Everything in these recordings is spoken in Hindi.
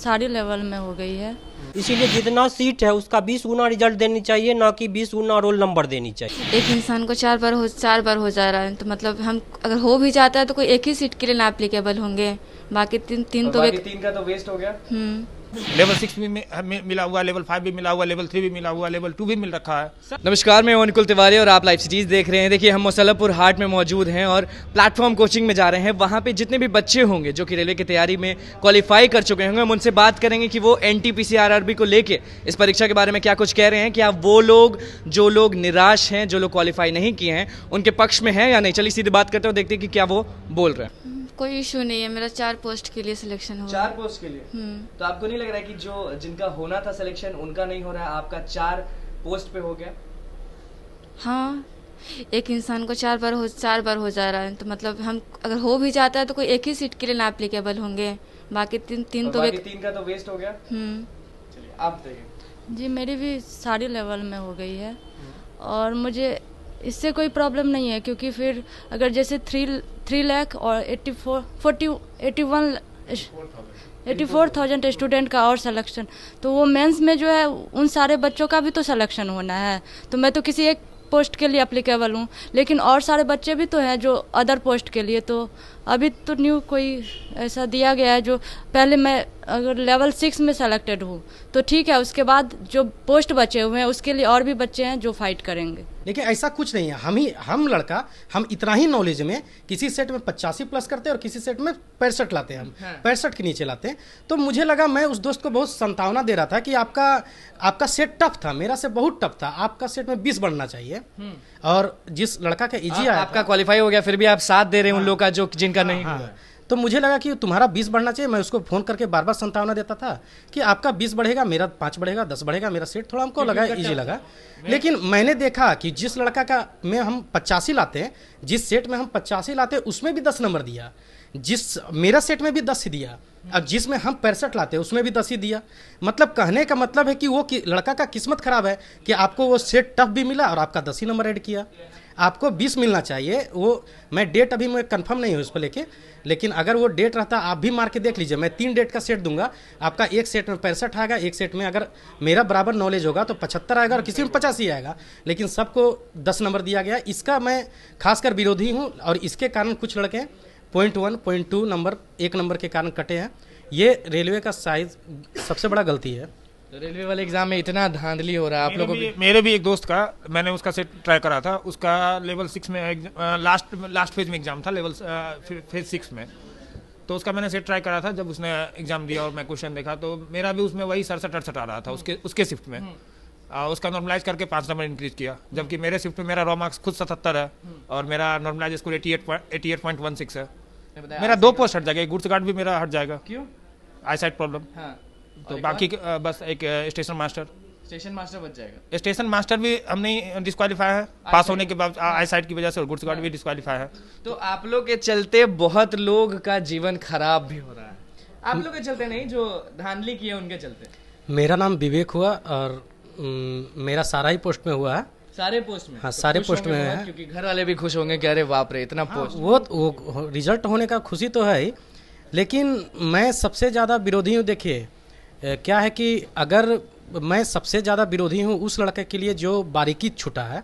सारी लेवल में हो गई है। इसीलिए जितना सीट है उसका 20 गुना रिजल्ट देनी चाहिए, ना कि 20 गुना रोल नंबर देनी चाहिए। एक इंसान को 4 बार हो जा रहा है, तो मतलब हम अगर हो भी जाता है तो कोई एक ही सीट के लिए ना एप्लीकेबल होंगे, बाकी तीन तो बाकी 3 का तो वेस्ट हो गया। लेवल 6 भी मिला हुआ, लेवल 5 भी मिला हुआ, लेवल 3 भी मिला हुआ, लेवल 2 भी मिल रखा है। नमस्कार, मैं निकुल तिवारी और आप लाइव सिटीज़ देख रहे हैं। देखिए, हम मुसल्लमपुर हाट में मौजूद हैं और प्लेटफॉर्म कोचिंग में जा रहे हैं। वहाँ पे जितने भी बच्चे होंगे जो कि रेलवे की तैयारी में क्वालिफाई कर चुके होंगे, हम उनसे बात करेंगे कि वो NTPC RRB को लेके इस परीक्षा के बारे में क्या कुछ कह रहे हैं। क्या वो लोग, जो लोग निराश हैं, जो लोग क्वालिफाई नहीं किए हैं, उनके पक्ष में हैं या नहीं। चलिए सीधी बात करते हो, देखते हैं कि क्या वो बोल रहे हैं। कोई इशू नहीं है, मेरा 4 पोस्ट के लिए सिलेक्शन हुआ। 4 पोस्ट के लिए? तो आपको नहीं लग रहा है कि जो जिनका होना था सिलेक्शन उनका नहीं हो रहा है, आपका 4 पोस्ट पे हो गया? हाँ, एक इंसान को 4 बार हो जा रहा है, तो मतलब हम अगर हो भी जाता है तो कोई एक ही सीट के लिए ना एप्लीकेबल होंगे, बाकी तीन तो बाकी 3 का तो वेस्ट हो गया। चलिए आप बताइए। जी, मेरी भी सारी लेवल में हो गई है और मुझे इससे कोई प्रॉब्लम नहीं है, क्योंकि फिर अगर जैसे 3 लाख और 84,000 स्टूडेंट का और सिलेक्शन, तो वो मेंस में जो है उन सारे बच्चों का भी तो सिलेक्शन होना है। तो मैं तो किसी एक पोस्ट के लिए अप्लीकेबल हूँ, लेकिन और सारे बच्चे भी तो हैं जो अदर पोस्ट के लिए। तो अभी तो न्यू कोई ऐसा दिया गया है, जो पहले मैं अगर लेवल 6 में सेलेक्टेड हूँ तो ठीक है, उसके बाद जो पोस्ट बचे हुए हैं उसके लिए और भी बच्चे हैं जो फाइट करेंगे। देखिए, ऐसा कुछ नहीं है। हम लड़का हम इतना ही नॉलेज में किसी सेट में 85 प्लस करते हैं और किसी सेट में 65 लाते हैं, हम 65 के नीचे लाते हैं। तो मुझे लगा, मैं उस दोस्त को बहुत संतावना दे रहा था कि आपका सेट टफ था, मेरा सेट बहुत टफ था, आपका सेट में 20 बढ़ना चाहिए। और जिस लड़का का इजी आया, आपका क्वालिफाई हो गया, फिर भी आप साथ दे रहे हैं उन लोगों का जो जिनका नहीं हुआ। तो मुझे लगा कि तुम्हारा 20 बढ़ना चाहिए। मैं उसको फोन करके बार बार संतावना देता था कि आपका 20 बढ़ेगा, मेरा 5 बढ़ेगा, 10 बढ़ेगा। मेरा सेट थोड़ा हमको लगा इजी लगा, लेकिन मैंने देखा कि जिस लड़का का में हम 85 लाते हैं, जिस सेट में हम 85 लाते हैं उसमें भी 10 नंबर दिया, जिस मेरा सेट में भी 10 ही दिया, अब जिसमें हम 65 लाते हैं उसमें भी 10 ही दिया। मतलब कहने का मतलब है कि वो लड़का का किस्मत खराब है कि आपको वो सेट टफ भी मिला और आपका 10 ही नंबर ऐड किया। आपको 20 मिलना चाहिए। वो मैं डेट अभी मैं कंफर्म नहीं हूँ उस पर लेके, लेकिन अगर वो डेट रहता, आप भी मार के देख लीजिए। मैं 3 डेट का सेट दूंगा, आपका एक सेट में 65 आएगा, एक सेट में अगर मेरा बराबर नॉलेज होगा तो 75 आएगा और किसी में 85 आएगा, लेकिन सबको 10 नंबर दिया गया। इसका मैं खासकर विरोधी हूँ और इसके कारण कुछ लड़के 0.1 0.2 नंबर, 1 नंबर के कारण कटे हैं। ये रेलवे का साइज सबसे बड़ा गलती है। तो रेलवे वाले एग्जाम में इतना धांधली हो रहा है आप लोगों को? मेरे भी एक दोस्त का, मैंने उसका सेट ट्राई करा था। उसका लेवल 6 में लास्ट फेज में एग्जाम था, लेवल फेज 6 में। तो उसका मैंने सेट ट्राई करा था। जब उसने एग्जाम दिया और मैं क्वेश्चन देखा, तो मेरा भी उसमें वही 67-68 आ रहा था उसके शिफ्ट में। उसका नॉर्मलाइज करके 5 नंबर इंक्रीज किया, जबकि मेरे शिफ्ट में मेरा रॉ मार्क्स खुद 77 है और मेरा नॉर्मलाइज स्कोर 88.16 है। मेरा 2 पोस्ट हट जाएगा, एक गुड्स गार्ड भी मेरा हट जाएगा। क्यों? आई साइड प्रॉब्लम। तो बाकी बस एक स्टेशन मास्टर बच जाएगा। स्टेशन मास्टर भी हम नहीं डिस्क्वालीफाई है पास होने के बाद, आई साइड की वजह से, और गुड्स गार्ड भी डिस्क्वालीफाई है। तो आप लोग के चलते बहुत लोग का जीवन खराब भी हो रहा है। आप लोग के चलते नहीं, जो धांधली किए उनके चलते। मेरा नाम विवेक हुआ और मेरा सारा ही पोस्ट में हुआ है। सारे पोस्ट में? हाँ, सारे पोस्ट में है, क्योंकि घर वाले भी खुश होंगे कि अरे बाप रे इतना पोस्ट। वो रिजल्ट होने का खुशी तो है ही, लेकिन मैं सबसे ज़्यादा विरोधी हूँ। देखिए क्या है कि अगर मैं सबसे ज़्यादा विरोधी हूँ उस लड़के के लिए जो बारीकी छुटा है।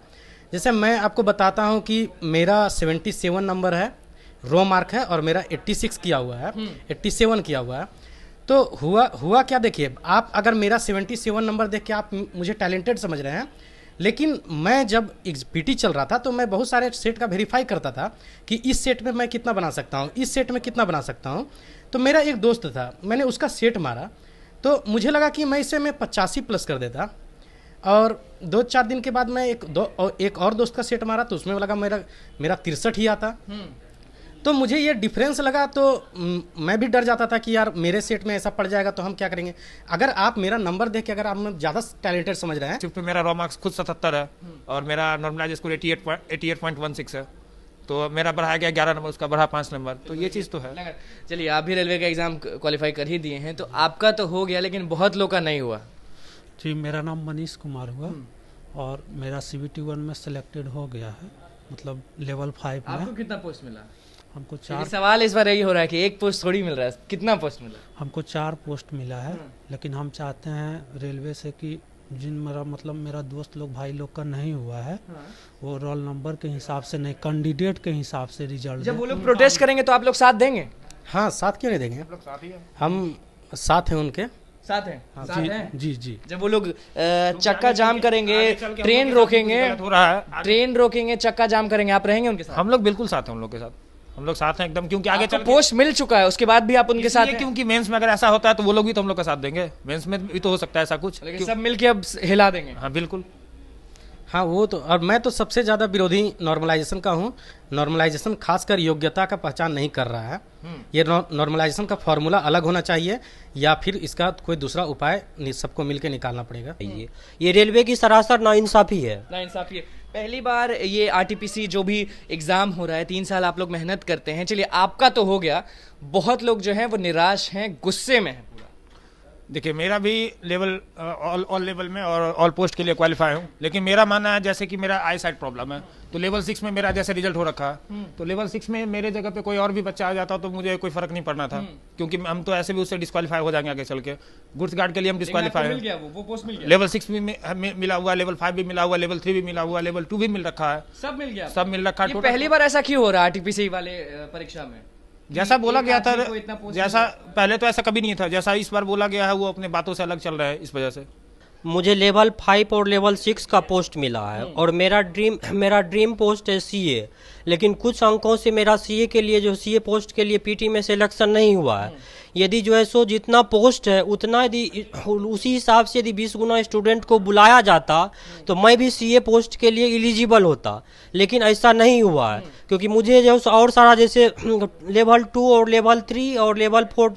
जैसे मैं आपको बताता हूँ कि मेरा 77 नंबर है, रो मार्क है, और मेरा 86 किया हुआ है, 87 किया हुआ है। तो हुआ क्या, देखिए आप अगर मेरा 77 नंबर देख के आप मुझे टैलेंटेड समझ रहे हैं, लेकिन मैं जब पीटी चल रहा था तो मैं बहुत सारे सेट का वेरीफाई करता था कि इस सेट में मैं कितना बना सकता हूँ, इस सेट में कितना बना सकता हूँ। तो मेरा एक दोस्त था, मैंने उसका सेट मारा तो मुझे लगा कि मैं इसे 85 प्लस कर देता, और 2-4 दिन के बाद मैं एक और दोस्त का सेट मारा तो उसमें लगा मेरा 63 ही आता। तो मुझे ये डिफरेंस लगा, तो मैं भी डर जाता था कि यार मेरे सेट में ऐसा पड़ जाएगा तो हम क्या करेंगे। अगर आप मेरा नंबर देख के अगर आप ज़्यादा टैलेंटेड समझ रहे हैं, शिफ्ट में मेरा रॉ मार्क्स खुद 77 है और मेरा नॉर्मलाइज स्कोर 88.16 है, तो मेरा बढ़ाया गया 11 नंबर, उसका बढ़ा 5 नंबर। तो ये चीज़ तो है। चलिए, आप भी रेलवे का एग्जाम क्वालिफाई कर ही दिए हैं, तो आपका तो हो गया, लेकिन बहुत लोग का नहीं हुआ। जी, मेरा नाम मनीष कुमार हुआ और मेरा CBT 1 में सिलेक्टेड हो गया है, मतलब लेवल 5 में। आपको कितना पोस्ट मिला? हमको क्योंकि 4 सवाल इस बार यही हो रहा है कि एक पोस्ट थोड़ी मिल रहा है, कितना पोस्ट मिला है? हमको 4 पोस्ट मिला है, लेकिन हम चाहते हैं रेलवे से कि जिन मेरा दोस्त लोग भाई लोग का नहीं हुआ है, वो रोल नंबर के हिसाब से नहीं, कैंडिडेट के हिसाब से रिजल्ट जब वो लोग प्रोटेस्ट करेंगे तो आप लोग साथ देंगे? हाँ, साथ क्यों नहीं देंगे, हम साथ हैं उनके। साथ हैं, साथ हैं। जी जी। जब वो लोग चक्का जाम करेंगे, ट्रेन रोकेंगे, हो रहा है, ट्रेन रोकेंगे, चक्का जाम करेंगे, आप रहेंगे उनके साथ? हम लोग बिल्कुल साथ हैं उन लोग के साथ, हम लोग साथ हैं एकदम, क्योंकि आगे आपको चल पोस्ट मिल चुका है, उसके बाद भी आप उनके साथ हैं? क्योंकि मेंस में अगर ऐसा होता है तो वो लोग भी तो हम लोग का साथ देंगे, मेंस में भी तो हो सकता है ऐसा कुछ, लेकिन सब मिलके अब हिला देंगे। हाँ बिल्कुल। हाँ, वो तो, और मैं तो सबसे ज़्यादा विरोधी नॉर्मलाइजेशन का हूँ। नॉर्मलाइजेशन खासकर योग्यता का पहचान नहीं कर रहा है। ये नॉर्मलाइजेशन का फॉर्मूला अलग होना चाहिए, या फिर इसका कोई दूसरा उपाय सबको मिलकर निकालना पड़ेगा। ये रेलवे की सरासर नाइंसाफ़ी है। नाइंसाफी है। पहली बार ये आरटीपीसी जो भी एग्ज़ाम हो रहा है, 3 साल आप लोग मेहनत करते हैं, चलिए आपका तो हो गया, बहुत लोग जो हैं वो निराश हैं, गुस्से में हैं पूरा। देखिए मेरा भी लेवल ऑल लेवल में और ऑल पोस्ट के लिए क्वालिफाई हूँ, लेकिन मेरा मानना है जैसे कि मेरा आई साइड प्रॉब्लम है, तो लेवल 6 में मेरा जैसे रिजल्ट हो रखा है, तो लेवल 6 में मेरे जगह पे कोई और भी बच्चा आ जाता तो मुझे कोई फर्क नहीं पड़ना था, क्योंकि हम तो ऐसे भी उससे डिस्क्वालीफाई हो जाएंगे आगे चल के। गुड्स गार्ड के लिए हम डिस्क्वालीफाई मिल हैं, गया वो पोस्ट मिल गया, लेवल 6 भी मिला हुआ, लेवल 5 भी मिला हुआ, लेवल 3 भी मिला हुआ, लेवल 2 भी मिल रखा है, सब मिल गया, सब मिल रखा है। ये total पहली बार ऐसा क्यों हो रहा है आरटीपीसी वाले परीक्षा में? जैसा बोला एक गया था, आदमी को इतना पोस्ट जैसा पहले तो ऐसा कभी नहीं था, जैसा इस बार बोला गया है वो अपने बातों से अलग चल रहा है, इस वजह से। मुझे लेवल 5 और लेवल 6 का पोस्ट मिला है, और मेरा ड्रीम पोस्ट है सीए, लेकिन कुछ अंकों से मेरा सीए के लिए, जो सीए पोस्ट के लिए पीटी में सिलेक्शन नहीं हुआ है। यदि जो है सो जितना पोस्ट है उतना, यदि उसी हिसाब से यदि 20 गुना स्टूडेंट को बुलाया जाता तो मैं भी सीए पोस्ट के लिए एलिजिबल होता, लेकिन ऐसा नहीं हुआ है, क्योंकि मुझे जो और सारा जैसे लेवल 2 और लेवल 3 और लेवल 4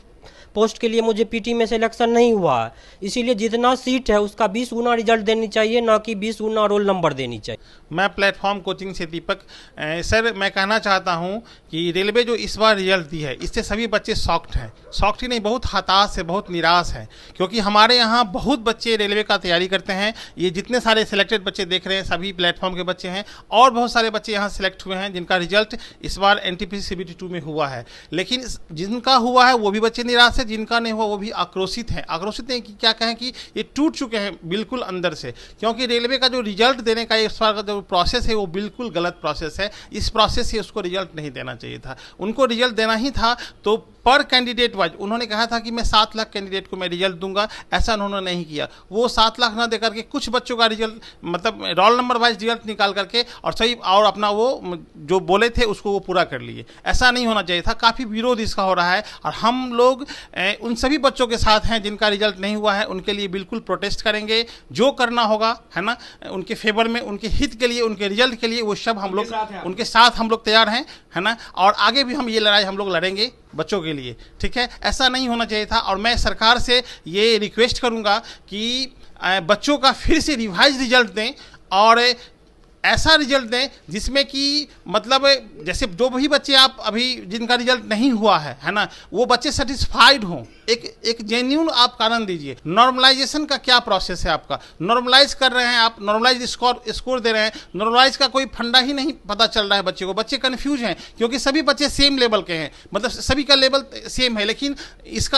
पोस्ट के लिए मुझे पीटी में सिलेक्शन नहीं हुआ है। इसीलिए जितना सीट है उसका 20 गुना रिजल्ट देनी चाहिए, ना कि 20 गुना रोल नंबर देनी चाहिए। मैं प्लेटफॉर्म कोचिंग से दीपक। सर, मैं कहना चाहता हूं कि रेलवे जो इस बार रिजल्ट दी है, इससे सभी बच्चे शॉक्ड हैं। शॉक्ड ही नहीं, बहुत हताश है, बहुत निराश है, क्योंकि हमारे यहाँ बहुत बच्चे रेलवे का तैयारी करते हैं। ये जितने सारे सिलेक्टेड बच्चे देख रहे हैं सभी प्लेटफॉर्म के बच्चे हैं, और बहुत सारे बच्चे यहाँ सिलेक्ट हुए हैं जिनका रिजल्ट इस बार एनटीपीसी CBT 2 में हुआ है। लेकिन जिनका हुआ है वो भी बच्चे निराश है, जिनका नहीं हुआ वो भी आक्रोशित हैं। आक्रोशित हैं कि क्या कहें कि ये टूट चुके हैं बिल्कुल अंदर से, क्योंकि रेलवे का जो रिजल्ट देने का इस बार का जो प्रोसेस है वो बिल्कुल गलत प्रोसेस है। इस प्रोसेस से उसको रिजल्ट नहीं देना चाहिए था, उनको रिजल्ट देना ही था तो पर कैंडिडेट वाइज। उन्होंने कहा था कि मैं 7 लाख कैंडिडेट को मैं रिजल्ट दूंगा, ऐसा उन्होंने नहीं किया। वो 7 लाख ना देकर के कुछ बच्चों का रिजल्ट, मतलब रोल नंबर वाइज रिजल्ट निकाल करके और सही और अपना वो जो बोले थे उसको वो पूरा कर लिए। ऐसा नहीं होना चाहिए था, काफ़ी विरोध इसका हो रहा है, और हम लोग उन सभी बच्चों के साथ हैं जिनका रिजल्ट नहीं हुआ है, उनके लिए बिल्कुल प्रोटेस्ट करेंगे। जो करना होगा है ना, उनके फेवर में, उनके हित के लिए, उनके रिजल्ट के लिए, वो सब हम लोग उनके साथ हम लोग तैयार हैं, है ना। और आगे भी हम ये लड़ाई हम लोग लड़ेंगे बच्चों के लिए, ठीक है। ऐसा नहीं होना चाहिए था, और मैं सरकार से ये रिक्वेस्ट करूंगा कि बच्चों का फिर से रिवाइज रिजल्ट दें, और ऐसा रिजल्ट दें जिसमें कि मतलब जैसे जो भी बच्चे आप अभी जिनका रिजल्ट नहीं हुआ है ना, वो बच्चे सेटिस्फाइड हों। एक जेन्यून आप कारण दीजिए। नॉर्मलाइजेशन का क्या प्रोसेस है आपका? नॉर्मलाइज कर रहे हैं आप, नॉर्मलाइज स्कोर दे रहे हैं, नॉर्मलाइज का कोई फंडा ही नहीं पता चल रहा है बच्चे को। बच्चे कन्फ्यूज हैं क्योंकि सभी बच्चे सेम लेवल के हैं, मतलब सभी का लेवल सेम है, लेकिन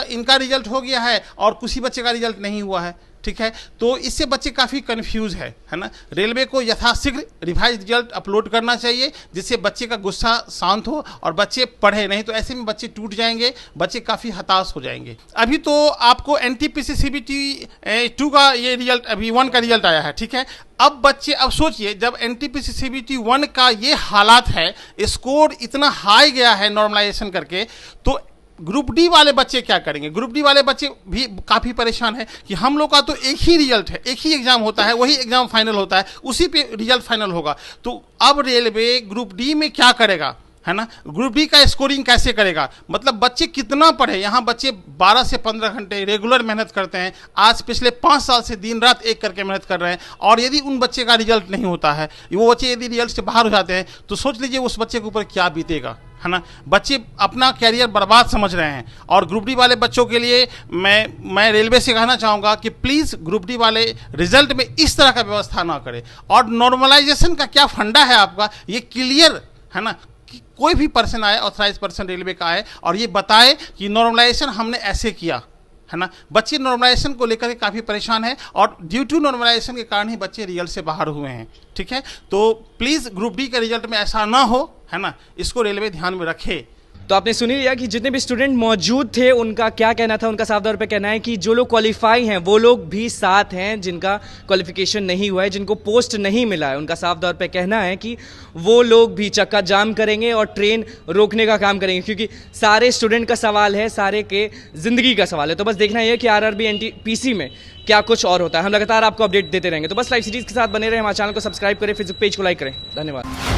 इनका रिजल्ट हो गया है और कुछ ही बच्चे का रिजल्ट नहीं हुआ है, ठीक है। तो इससे बच्चे काफ़ी कंफ्यूज है ना। रेलवे को यथाशीघ्र रिवाइज रिजल्ट अपलोड करना चाहिए, जिससे बच्चे का गुस्सा शांत हो और बच्चे पढ़े, नहीं तो ऐसे में बच्चे टूट जाएंगे, बच्चे काफ़ी हताश हो जाएंगे। अभी तो आपको एनटीपीसी CBT 2 का ये रिजल्ट, अभी 1 का रिजल्ट आया है, ठीक है। अब बच्चे, अब सोचिए, जब एनटीपीसी CBT 1 का ये हालात है, स्कोर इतना हाई गया है नॉर्मलाइजेशन करके, तो ग्रुप डी वाले बच्चे क्या करेंगे? ग्रुप डी वाले बच्चे भी काफ़ी परेशान है कि हम लोग का तो एक ही रिजल्ट है, एक ही एग्जाम होता है, वही एग्जाम फाइनल होता है, उसी पे रिजल्ट फाइनल होगा। तो अब रेलवे ग्रुप डी में क्या करेगा, है ना? ग्रुप डी का स्कोरिंग कैसे करेगा? मतलब बच्चे कितना पढ़े? यहाँ बच्चे 12 से 15 घंटे रेगुलर मेहनत करते हैं। आज पिछले 5 साल से दिन रात एक करके मेहनत कर रहे हैं, और यदि उन बच्चे का रिजल्ट नहीं होता है, वो बच्चे यदि रिजल्ट से बाहर हो जाते हैं, तो सोच लीजिए उस बच्चे के ऊपर क्या बीतेगा, है ना। बच्चे अपना कैरियर बर्बाद समझ रहे हैं। और ग्रुप डी वाले बच्चों के लिए मैं रेलवे से कहना चाहूँगा कि प्लीज़ ग्रुप डी वाले रिजल्ट में इस तरह का व्यवस्था ना करें। और नॉर्मलाइजेशन का क्या फंडा है आपका, ये क्लियर है ना, कि कोई भी पर्सन आए, ऑथराइज पर्सन रेलवे का आए और ये बताए कि नॉर्मलाइजेशन हमने ऐसे किया है ना। बच्चे नॉर्मलाइजेशन को लेकर के काफ़ी परेशान है और ड्यू टू नॉर्मलाइजेशन के कारण ही बच्चे रिजल्ट से बाहर हुए हैं। ठीक है, तो प्लीज़ ग्रुप डी के रिजल्ट में ऐसा ना हो, है ना, इसको रेलवे ध्यान में रखे। तो आपने सुन ही लिया कि जितने भी स्टूडेंट मौजूद थे उनका क्या कहना था। उनका साफ तौर पे कहना है कि जो लोग क्वालिफाई हैं वो लोग भी साथ हैं जिनका क्वालिफिकेशन नहीं हुआ है, जिनको पोस्ट नहीं मिला है। उनका साफ तौर पे कहना है कि वो लोग भी चक्का जाम करेंगे और ट्रेन रोकने का काम करेंगे, क्योंकि सारे स्टूडेंट का सवाल है, सारे के ज़िंदगी का सवाल है। तो बस देखना है कि आरआरबी एनटीपीसी में क्या कुछ और होता है। हम लगातार आपको अपडेट देते रहेंगे। तो बस लाइव सिटीज़ के साथ बने रहें, हमारे चैनल को सब्सक्राइब करें, फेसबुक पेज को लाइक करें। धन्यवाद।